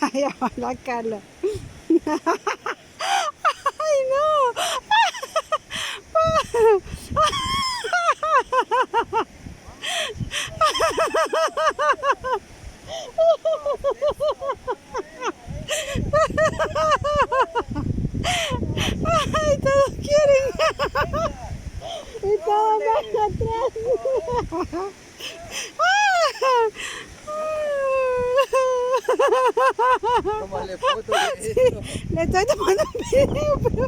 Ay, hola, Carlos. Ay, no. Ay, todos quieren. Y todos van atrás. Tómale foto de Sí, esto. le estoy tomando un video, pero...